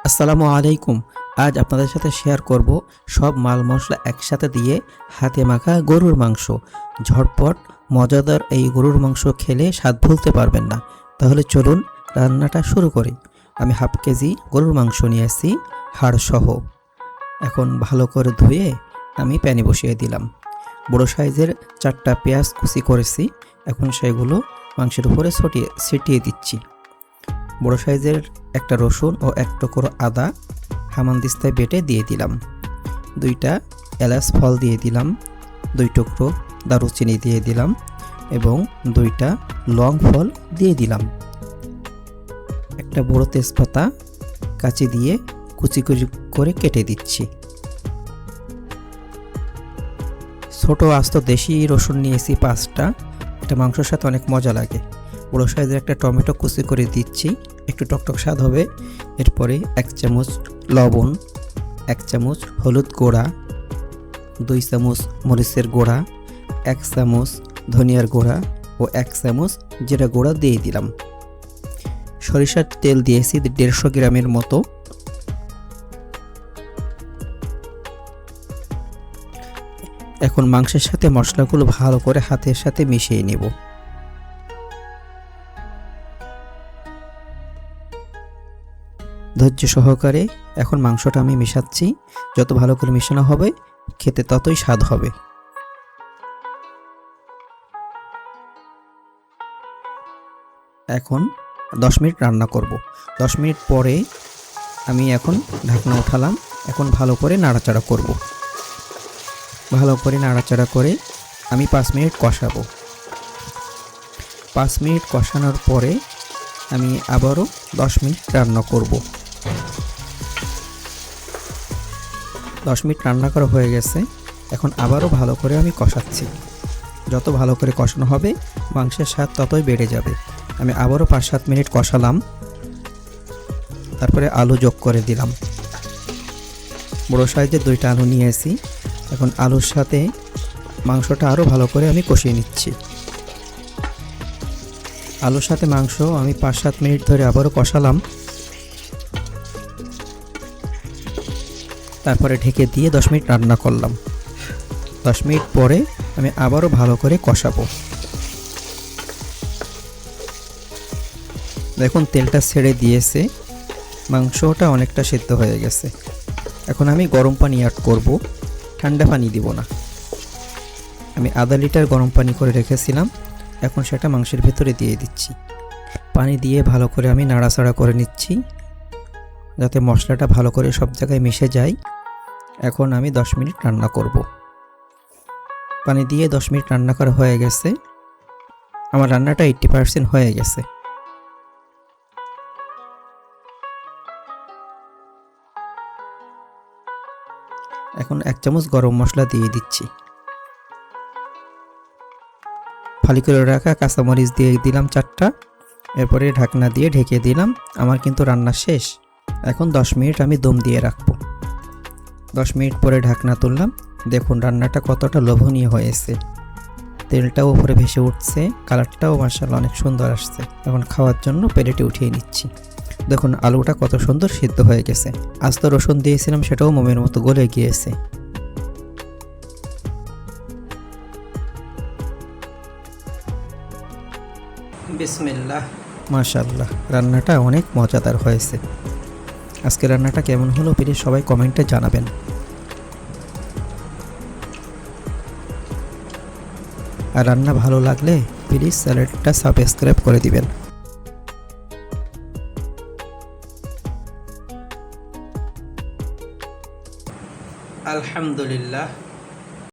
আসসালামু আলাইকুম। আজ আপনাদের সাথে শেয়ার করব সব মাল মশলা একসাথে দিয়ে হাতে মাখা গরুর মাংস। ঝটপট মজাদার এই গরুর মাংস খেলে স্বাদ ভুলতে পারবেন না। তাহলে চলুন রান্নাটা শুরু করি। আমি হাফ কেজি গরুর মাংস নিয়ে আসি হাড় সহ। এখন ভালো করে ধুয়ে আমি প্যানে বসিয়ে দিলাম। বড় সাইজের 4টা পেঁয়াজ কুচি করেছি। এখন সেগুলো মাংসের উপরে ছিটিয়ে দিচ্ছি। বড় সাইজের একটা রসুন ও এক টুকরো আদা হামানদিস্তায় বেটে দিয়ে দিলাম। 2টা এলাচ ফল দিয়ে দিলাম, 2 টুকরো দারুচিনি দিয়ে দিলাম এবং 2টা লং ফল দিয়ে দিলাম। একটা বড় তেজপাতা কাঁচি দিয়ে কুচি কুচি করে কেটে দিচ্ছি। ছোট আস্ত দেশি রসুন নিয়েছি 5টা। এটা মাংসের সাথে অনেক মজা লাগে। বড় সাইজের একটা টমেটো কুচি করে দিচ্ছি, একটু টকটক স্বাদ হবে। এরপরে 1 চামচ লবণ, 1 চামচ হলুদ গুঁড়া, 2 চামচ মরিচের গুঁড়া, 1 চামচ ধনিয়ার গুঁড়া ও 1 চামচ জিরা গুঁড়া দিয়ে দিলাম। সরিষার তেল দিয়েছি 150 গ্রামের মতো। এখন মাংসের সাথে মশলাগুলো ভালো করে হাতের সাথে মিশিয়ে নেব। ধৈর্য সহকারে এখন মাংসটা আমি মেশাচ্ছি। যত ভালো করে মেশানো হবে খেতে ততই স্বাদ হবে। এখন 10 মিনিট রান্না করব। 10 মিনিট পরে আমি এখন ঢাকনা উঠালাম। এখন ভালো করে নাড়াচাড়া করব। ভালো করে নাড়াচাড়া করে আমি 5 মিনিট কষাবো। 5 মিনিট কষানোর পরে আমি আবারও 10 মিনিট রান্না করব। 10 মিনিট রান্না করা হয়ে গেছে। এখন আবারও ভালো করে আমি কষাচ্ছি। যত ভালো করে কষানো হবে মাংসের স্বাদ ততই বেড়ে যাবে। আমি আবারও 5-7 মিনিট কষালাম। তারপরে আলু যোগ করে দিলাম। বড় সাইজের 2টা আলু নিয়েছি। এখন আলুর সাথে মাংসটা আরও ভালো করে আমি কষিয়ে নিচ্ছি। আলুর সাথে মাংস আমি 5-7 মিনিট ধরে আবারও কষালাম। তারপরে ঢেকে দিয়ে 10 মিনিট রান্না করলাম। 10 মিনিট পরে আমি আবারও ভালো করে কষাবো। দেখুন তেলটা ছেড়ে দিয়েছে, মাংসটা অনেকটা সেদ্ধ হয়ে গেছে। এখন আমি গরম পানি অ্যাড করব, ঠান্ডা পানি দিব না। আমি আধা লিটার গরম পানি করে রেখেছিলাম, এখন সেটা মাংসের ভেতরে দিয়ে দিচ্ছি। পানি দিয়ে ভালো করে আমি নাড়াচাড়া করে নিচ্ছি যাতে মশলাটা ভালো করে সব জায়গায় মিশে যায়। এখন আমি 10 মিনিট রান্না করব। পানি দিয়ে 10 মিনিট রান্না করা হয়ে গেছে। আমার রান্নাটা 80% হয়ে গেছে। এখন 1 চামচ গরম মশলা দিয়ে দিচ্ছি। ফালি করে রাখা কাঁচামরিচ দিয়ে দিলাম 4টা। এরপরে ঢাকনা দিয়ে ঢেকে দিলাম। আমার কিন্তু রান্না শেষ। এখন 10 মিনিট আমি দম দিয়ে রাখবো। 10 মিনিট পরে ঢাকনা তুললাম। দেখুন রান্নাটা কতটা লোভনীয় হয়েছে। তেলটাও উপরে ভেসে উঠছে, কালারটাও মাশাআল্লাহ অনেক সুন্দর আসছে। এখন খাওয়ার জন্য প্লেটে উঠিয়ে নিচ্ছি। দেখুন আলুটা কত সুন্দর সিদ্ধ হয়ে গেছে। আস্ত রসুন দিয়েছিলাম, সেটাও মোমের মতো গলে গিয়েছে। বিসমিল্লাহ। মাশাআল্লাহ রান্নাটা অনেক মজাদার হয়েছে। আজকে রান্নাটা কেমন হলো প্লিজ সবাই কমেন্টে জানাবেন। আর রান্না ভালো লাগলে প্লিজ চ্যানেলটা সাবস্ক্রাইব করে দিবেন। আলহামদুলিল্লাহ।